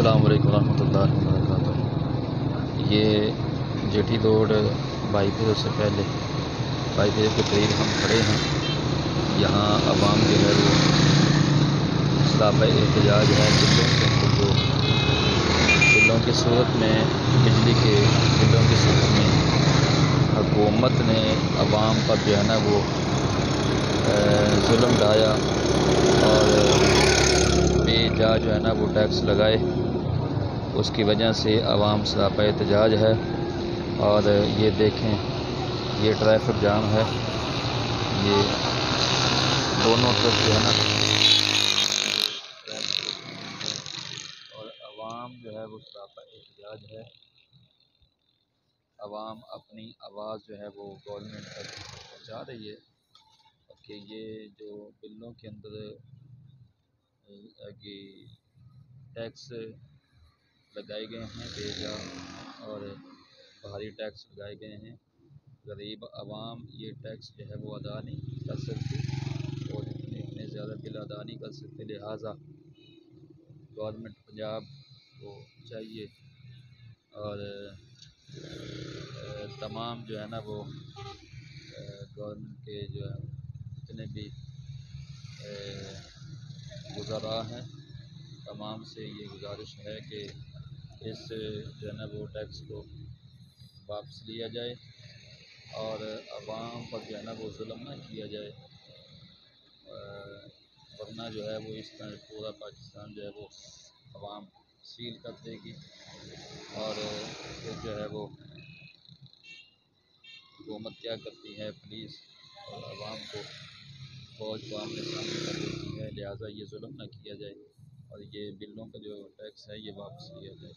السلام علیکم ورحمۃ اللہ وبرکاتہ۔ یہ جیٹی روڈ بائی پیر سے پہلے بائی پیر کے قریب ہم کھڑے ہیں۔ یہاں عوام جو ہے وہ سراپا احتجاج ہے بلوں کی صورت میں، بجلی کے بلوں کی صورت میں حکومت نے عوام پر جو ہے نا وہ ظلم ڈھایا اور بے جا جو ہے نا وہ ٹیکس لگائے۔ اس کی وجہ سے عوام سراپا احتجاج ہے۔ اور یہ دیکھیں، یہ ٹریفک جام ہے، یہ دونوں طرف جو ہے نا، اور عوام جو ہے وہ سراپا احتجاج ہے۔ عوام اپنی آواز جو ہے وہ گورنمنٹ تک پہنچا رہی ہے کہ یہ جو بلوں کے اندر کہ ٹیکس لگائے گئے ہیں بے جا اور بھاری ٹیکس لگائے گئے ہیں، غریب عوام یہ ٹیکس جو ہے وہ ادا نہیں کر سکتی اور اتنے زیادہ بل ادا نہیں کر سکتے۔ لہٰذا گورنمنٹ پنجاب کو چاہیے اور تمام جو ہے نا وہ گورنمنٹ کے جو ہے جتنے بھی وزراء ہیں، تمام سے یہ گزارش ہے کہ اس جو ہے نا وہ ٹیکس کو واپس لیا جائے اور عوام پر جو ہے نا وہ ظلم نہ کیا جائے، ورنہ جو ہے وہ اس طرح پورا پاکستان جو ہے وہ عوام سیل کر دے گی اور پھر جو ہے وہ حکومت کیا کرتی ہے، پولیس اور عوام کو فوج کو آمنے سامنے کر دیتی ہے۔ لہٰذا یہ ظلم نہ کیا جائے اور یہ بلوں کا جو ٹیکس ہے یہ واپس لیا جائے۔